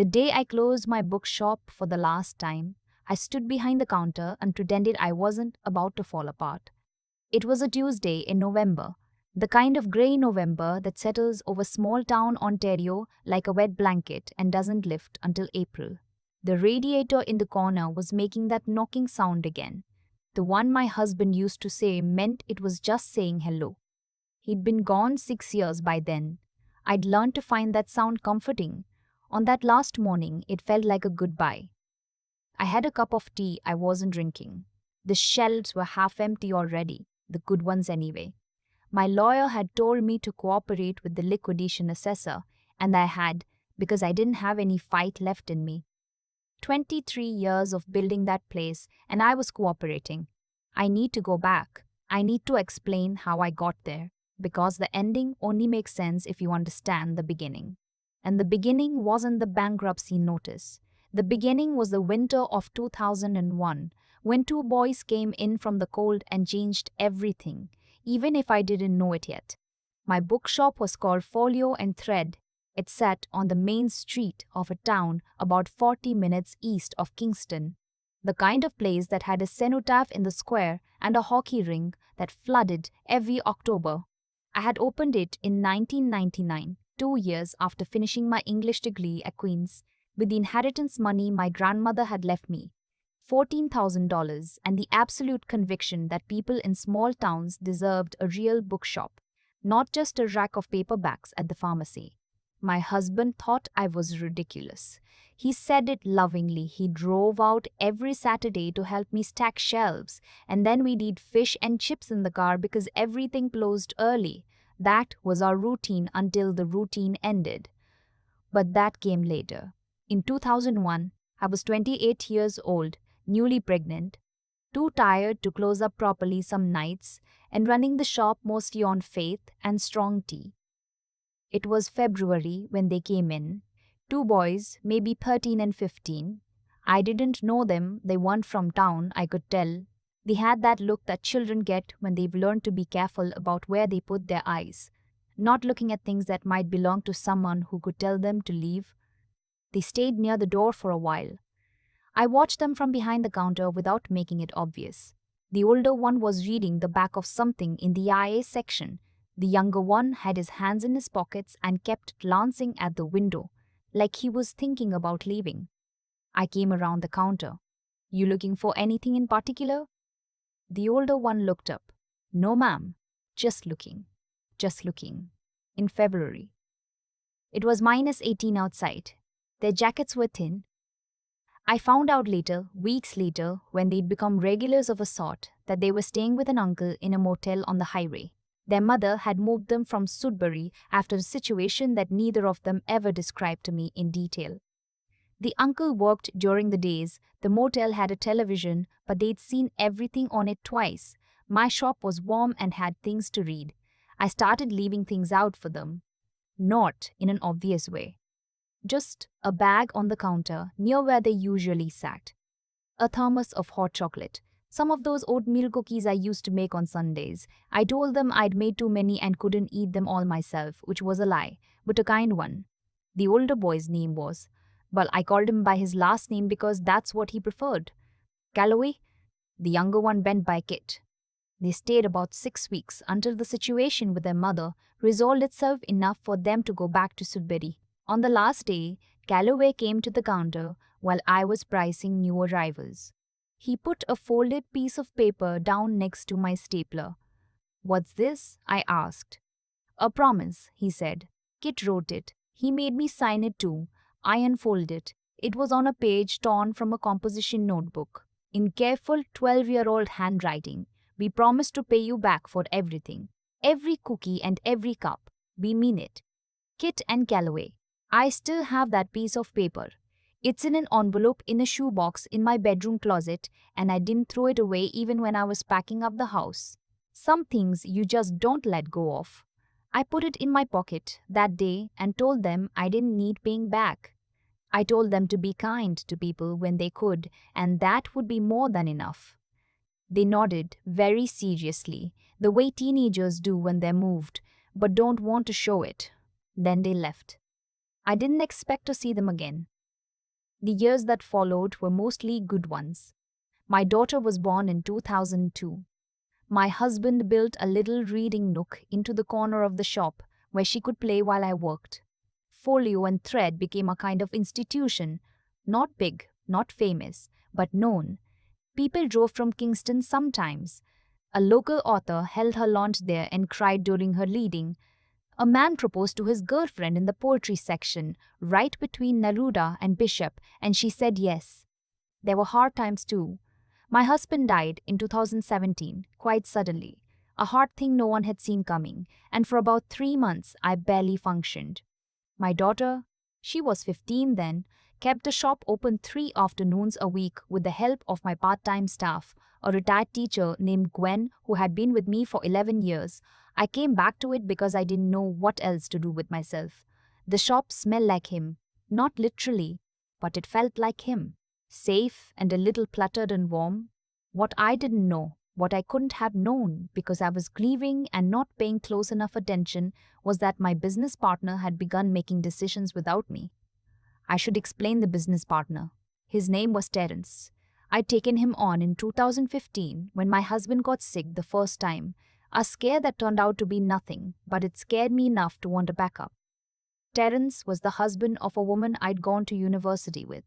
The day I closed my bookshop for the last time, I stood behind the counter and pretended I wasn't about to fall apart. It was a Tuesday in November, the kind of grey November that settles over small town Ontario like a wet blanket and doesn't lift until April. The radiator in the corner was making that knocking sound again. The one my husband used to say meant it was just saying hello. He'd been gone 6 years by then. I'd learned to find that sound comforting. On that last morning, it felt like a goodbye. I had a cup of tea I wasn't drinking. The shelves were half empty already, the good ones anyway. My lawyer had told me to cooperate with the liquidation assessor, and I had, because I didn't have any fight left in me. 23 years of building that place, and I was cooperating. I need to go back. I need to explain how I got there, because the ending only makes sense if you understand the beginning. And the beginning wasn't the bankruptcy notice. The beginning was the winter of 2001, when two boys came in from the cold and changed everything, even if I didn't know it yet. My bookshop was called Folio Thread. It sat on the main street of a town about 40 minutes east of Kingston, the kind of place that had a cenotaph in the square and a hockey rink that flooded every October. I had opened it in 1999, 2 years after finishing my English degree at Queen's, with the inheritance money my grandmother had left me, $14,000, and the absolute conviction that people in small towns deserved a real bookshop, not just a rack of paperbacks at the pharmacy. My husband thought I was ridiculous. He said it lovingly. He drove out every Saturday to help me stack shelves, and then we'd eat fish and chips in the car because everything closed early. That was our routine until the routine ended. But that came later. In 2001, I was 28 years old, newly pregnant, too tired to close up properly some nights, and running the shop mostly on faith and strong tea. It was February when they came in. Two boys, maybe 13 and 15. I didn't know them, they weren't from town, I could tell. They had that look that children get when they've learned to be careful about where they put their eyes, not looking at things that might belong to someone who could tell them to leave. They stayed near the door for a while. I watched them from behind the counter without making it obvious. The older one was reading the back of something in the IA section. The younger one had his hands in his pockets and kept glancing at the window, like he was thinking about leaving. I came around the counter. "You looking for anything in particular?" The older one looked up. "No, ma'am. Just looking. Just looking." In February. It was -18 outside. Their jackets were thin. I found out later, weeks later, when they'd become regulars of a sort, that they were staying with an uncle in a motel on the highway. Their mother had moved them from Sudbury after a situation that neither of them ever described to me in detail. The uncle worked during the days. The motel had a television, but they'd seen everything on it twice. My shop was warm and had things to read. I started leaving things out for them. Not in an obvious way. Just a bag on the counter near where they usually sat. A thermos of hot chocolate. Some of those oatmeal cookies I used to make on Sundays. I told them I'd made too many and couldn't eat them all myself, which was a lie, but a kind one. The older boy's name was, well, I called him by his last name because that's what he preferred. Calloway. The younger one went by Kit. They stayed about 6 weeks until the situation with their mother resolved itself enough for them to go back to Sudbury. On the last day, Calloway came to the counter while I was pricing new arrivals. He put a folded piece of paper down next to my stapler. "What's this?" I asked. "A promise," he said. "Kit wrote it. He made me sign it too." I unfolded it. It was on a page torn from a composition notebook. In careful 12-year-old handwriting, "We promise to pay you back for everything. Every cookie and every cup. We mean it. Kit and Calloway." I still have that piece of paper. It's in an envelope in a shoebox in my bedroom closet, and I didn't throw it away even when I was packing up the house. Some things you just don't let go of. I put it in my pocket that day and told them I didn't need paying back. I told them to be kind to people when they could, and that would be more than enough. They nodded very seriously, the way teenagers do when they're moved, but don't want to show it. Then they left. I didn't expect to see them again. The years that followed were mostly good ones. My daughter was born in 2002. My husband built a little reading nook into the corner of the shop where she could play while I worked. Folio and Thread became a kind of institution, not big, not famous, but known. People drove from Kingston sometimes. A local author held her launch there and cried during her reading. A man proposed to his girlfriend in the poetry section, right between Neruda and Bishop, and she said yes. There were hard times too. My husband died in 2017, quite suddenly, a hard thing no one had seen coming, and for about 3 months I barely functioned. My daughter, she was 15 then, kept the shop open 3 afternoons a week with the help of my part-time staff, a retired teacher named Gwen who had been with me for 11 years. I came back to it because I didn't know what else to do with myself. The shop smelled like him, not literally, but it felt like him, safe and a little cluttered and warm. What I didn't know, what I couldn't have known because I was grieving and not paying close enough attention, was that my business partner had begun making decisions without me. I should explain the business partner. His name was Terence. I'd taken him on in 2015 when my husband got sick the first time, a scare that turned out to be nothing, but it scared me enough to want to back up. Terence was the husband of a woman I'd gone to university with.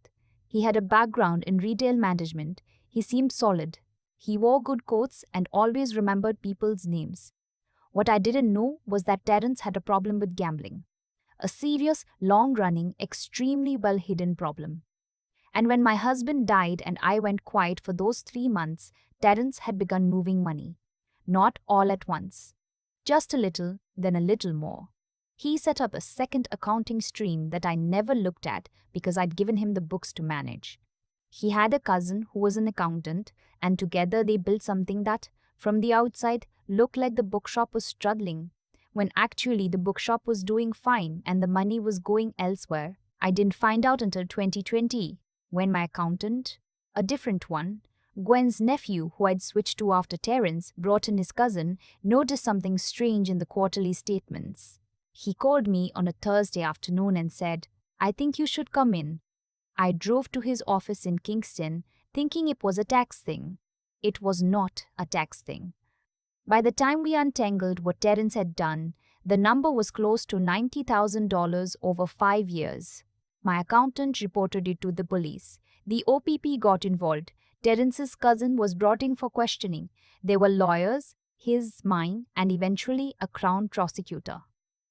He had a background in retail management. He seemed solid. He wore good coats and always remembered people's names. What I didn't know was that Terence had a problem with gambling. A serious, long-running, extremely well-hidden problem. And when my husband died and I went quiet for those 3 months, Terence had begun moving money. Not all at once. Just a little, then a little more. He set up a second accounting stream that I never looked at because I'd given him the books to manage. He had a cousin who was an accountant, and together they built something that, from the outside, looked like the bookshop was struggling, when actually the bookshop was doing fine and the money was going elsewhere. I didn't find out until 2020, when my accountant, a different one, Gwen's nephew who I'd switched to after Terence brought in his cousin, noticed something strange in the quarterly statements. He called me on a Thursday afternoon and said, "I think you should come in." I drove to his office in Kingston, thinking it was a tax thing. It was not a tax thing. By the time we untangled what Terence had done, the number was close to $90,000 over 5 years. My accountant reported it to the police. The OPP got involved. Terence's cousin was brought in for questioning. There were lawyers, his, mine, and eventually a Crown prosecutor.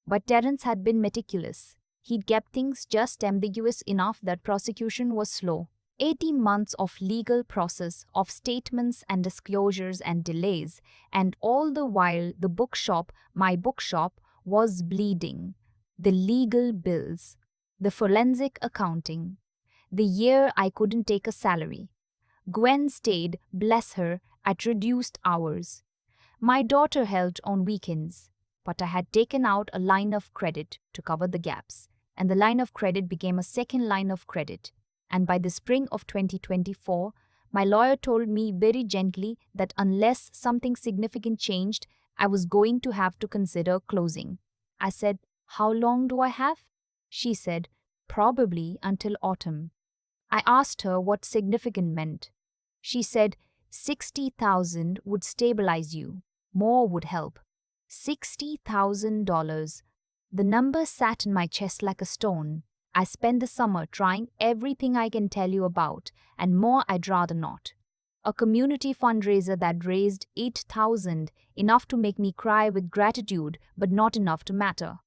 But Terence had been meticulous. He'd kept things just ambiguous enough that prosecution was slow. 18 months of legal process, of statements and disclosures and delays, and all the while the bookshop, my bookshop, was bleeding. The legal bills, the forensic accounting, the year I couldn't take a salary. Gwen stayed, bless her, at reduced hours. My daughter helped on weekends, but I had taken out a line of credit to cover the gaps, and the line of credit became a second line of credit. And by the spring of 2024, my lawyer told me very gently that unless something significant changed, I was going to have to consider closing. I said, "How long do I have?" She said, "Probably until autumn." I asked her what significant meant. She said, 60,000 would stabilize you. More would help. $60,000. The number sat in my chest like a stone. I spent the summer trying everything I can tell you about, and more I'd rather not. A community fundraiser that raised 8,000, enough to make me cry with gratitude, but not enough to matter.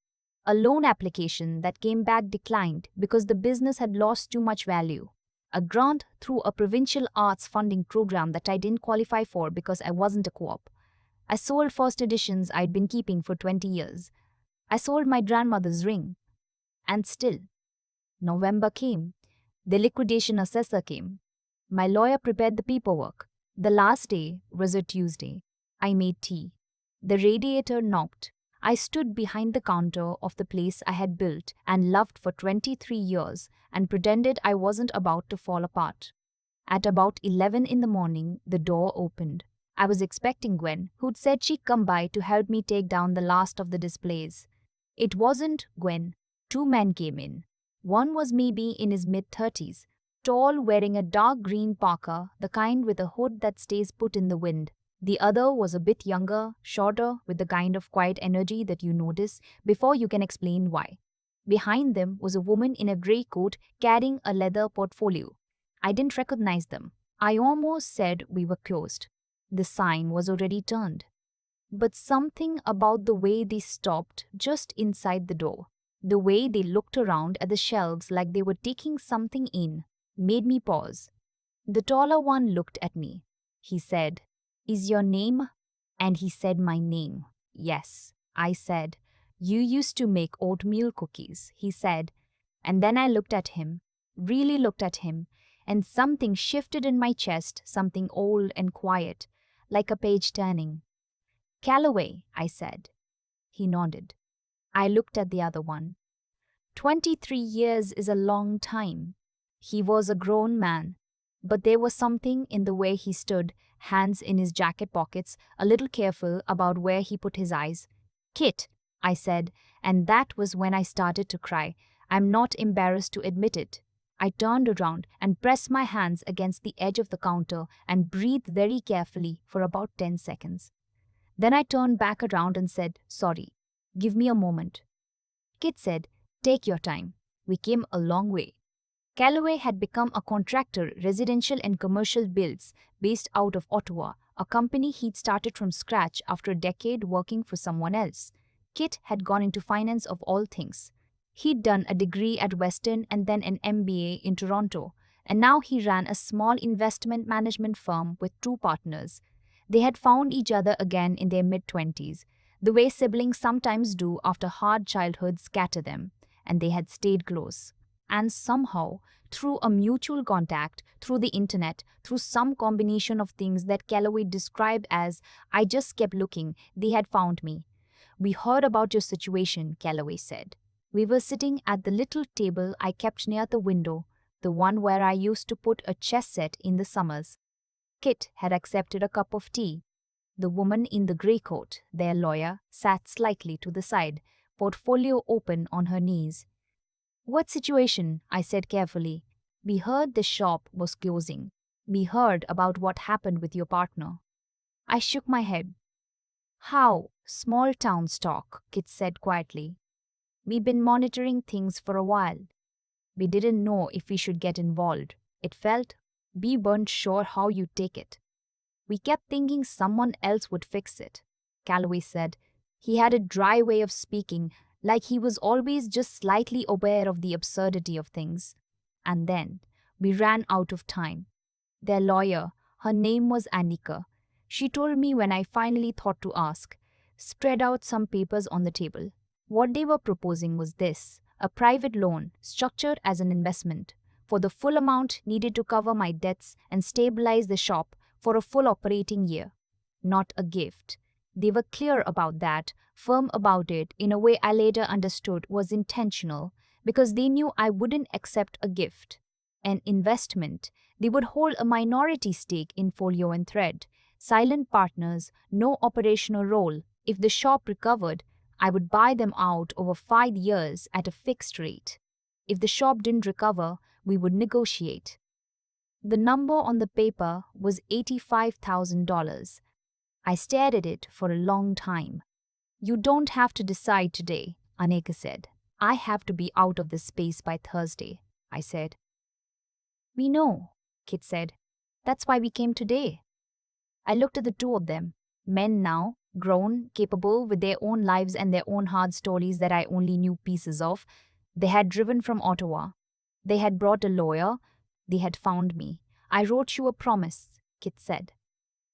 A loan application that came back declined because the business had lost too much value. A grant through a provincial arts funding program that I didn't qualify for because I wasn't a co-op. I sold first editions I'd been keeping for 20 years. I sold my grandmother's ring. And still, November came. The liquidation assessor came. My lawyer prepared the paperwork. The last day was a Tuesday. I made tea. The radiator knocked. I stood behind the counter of the place I had built and loved for 23 years and pretended I wasn't about to fall apart. At about 11 in the morning, the door opened. I was expecting Gwen, who'd said she'd come by to help me take down the last of the displays. It wasn't Gwen. 2 men came in. One was maybe in his mid-30s, tall, wearing a dark green parka, the kind with a hood that stays put in the wind. The other was a bit younger, shorter, with the kind of quiet energy that you notice before you can explain why. Behind them was a woman in a grey coat carrying a leather portfolio. I didn't recognize them. I almost said we were closed. The sign was already turned. But something about the way they stopped just inside the door, the way they looked around at the shelves like they were taking something in, made me pause. The taller one looked at me. He said, "Is your name?" And he said my name. Yes, I said. "You used to make oatmeal cookies," he said. And then I looked at him, really looked at him, and something shifted in my chest, something old and quiet, like a page turning. "Calloway," I said. He nodded. I looked at the other one. 23 years is a long time. He was a grown man, but there was something in the way he stood, hands in his jacket pockets, a little careful about where he put his eyes. "Kit," I said, and that was when I started to cry. I'm not embarrassed to admit it. I turned around and pressed my hands against the edge of the counter and breathed very carefully for about 10 seconds. Then I turned back around and said, "Sorry. Give me a moment." Kit said, "Take your time. We came a long way." Calloway had become a contractor, residential and commercial builds, based out of Ottawa, a company he'd started from scratch after a decade working for someone else. Kit had gone into finance of all things. He'd done a degree at Western and then an MBA in Toronto, and now he ran a small investment management firm with two partners. They had found each other again in their mid-20s, the way siblings sometimes do after hard childhoods scatter them, and they had stayed close. And somehow, through a mutual contact, through the internet, through some combination of things that Calloway described as, "I just kept looking, they had found me." "We heard about your situation," Calloway said. "We were sitting at the little table I kept near the window, the one where I used to put a chess set in the summers." Kit had accepted a cup of tea. The woman in the grey coat, their lawyer, sat slightly to the side, portfolio open on her knees. "What situation?" I said carefully. "We heard the shop was closing. We heard about what happened with your partner." I shook my head. "How? Small town talk," Kit said quietly. "We've been monitoring things for a while. We didn't know if we should get involved. It felt we weren't sure how you'd take it. We kept thinking someone else would fix it," Calloway said. He had a dry way of speaking, like he was always just slightly aware of the absurdity of things. "And then we ran out of time. Their lawyer, her name was Annika, she told me when I finally thought to ask, spread out some papers on the table. What they were proposing was this: a private loan, structured as an investment, for the full amount needed to cover my debts and stabilize the shop for a full operating year. Not a gift. They were clear about that, firm about it in a way I later understood was intentional, because they knew I wouldn't accept a gift. An investment. They would hold a minority stake in Folio and Thread. Silent partners, no operational role. If the shop recovered, I would buy them out over 5 years at a fixed rate. If the shop didn't recover, we would negotiate. The number on the paper was $85,000. I stared at it for a long time. "You don't have to decide today," Aneka said. "I have to be out of this space by Thursday," I said. "We know," Kit said. "That's why we came today." I looked at the two of them, men now, grown, capable, with their own lives and their own hard stories that I only knew pieces of. They had driven from Ottawa. They had brought a lawyer. They had found me. "I wrote you a promise," Kit said.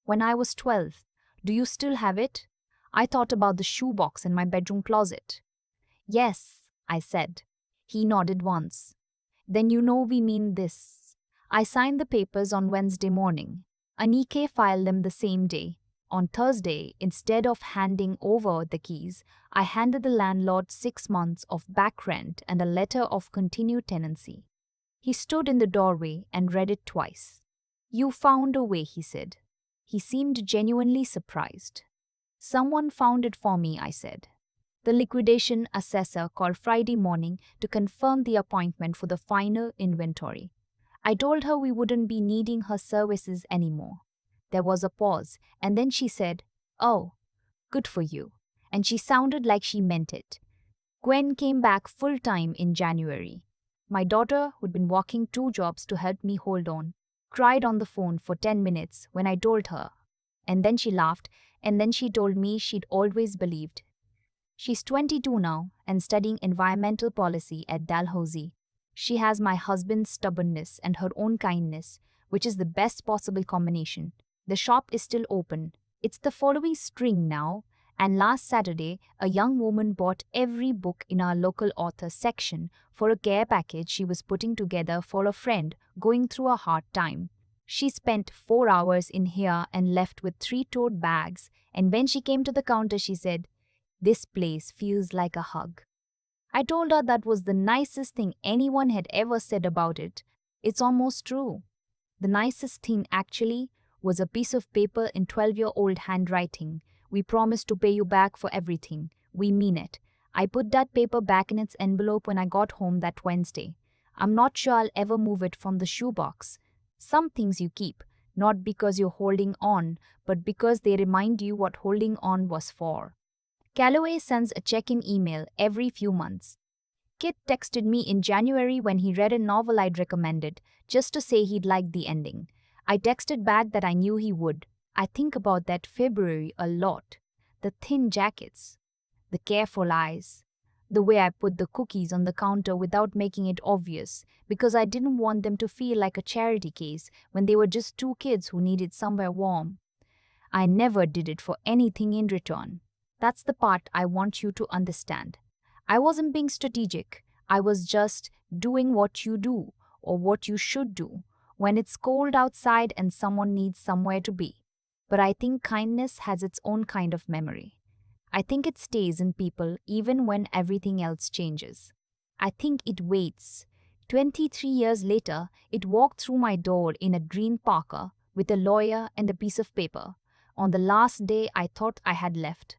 "When I was 12. Do you still have it?" I thought about the shoebox in my bedroom closet. "Yes," I said. He nodded once. "Then you know we mean this." I signed the papers on Wednesday morning. Anike filed them the same day. On Thursday, instead of handing over the keys, I handed the landlord 6 months of back rent and a letter of continued tenancy. He stood in the doorway and read it twice. "You found a way," he said. He seemed genuinely surprised. "Someone found it for me," I said. The liquidation assessor called Friday morning to confirm the appointment for the final inventory. I told her we wouldn't be needing her services anymore. There was a pause, and then she said, "Oh, good for you." And she sounded like she meant it. Gwen came back full time in January. My daughter, who'd been working 2 jobs to help me hold on, cried on the phone for 10 minutes when I told her. And then she laughed, and then she told me she'd always believed. She's 22 now and studying environmental policy at Dalhousie. She has my husband's stubbornness and her own kindness, which is the best possible combination. The shop is still open. It's the following spring now, and last Saturday, a young woman bought every book in our local author section for a care package she was putting together for a friend going through a hard time. She spent 4 hours in here and left with 3 tote bags, and when she came to the counter, she said, "This place feels like a hug." I told her that was the nicest thing anyone had ever said about it. It's almost true. The nicest thing, actually, was a piece of paper in 12-year-old handwriting. "We promise to pay you back for everything. We mean it." I put that paper back in its envelope when I got home that Wednesday. I'm not sure I'll ever move it from the shoebox. Some things you keep, not because you're holding on, but because they remind you what holding on was for. Calloway sends a check-in email every few months. Kit texted me in January when he read a novel I'd recommended, just to say he'd liked the ending. I texted back that I knew he would. I think about that February a lot. The thin jackets, the careful eyes, the way I put the cookies on the counter without making it obvious, because I didn't want them to feel like a charity case when they were just 2 kids who needed somewhere warm. I never did it for anything in return. That's the part I want you to understand. I wasn't being strategic. I was just doing what you do, or what you should do, when it's cold outside and someone needs somewhere to be. But I think kindness has its own kind of memory. I think it stays in people even when everything else changes. I think it waits. 23 years later, it walked through my door in a green parka with a lawyer and a piece of paper. On the last day I thought I had left,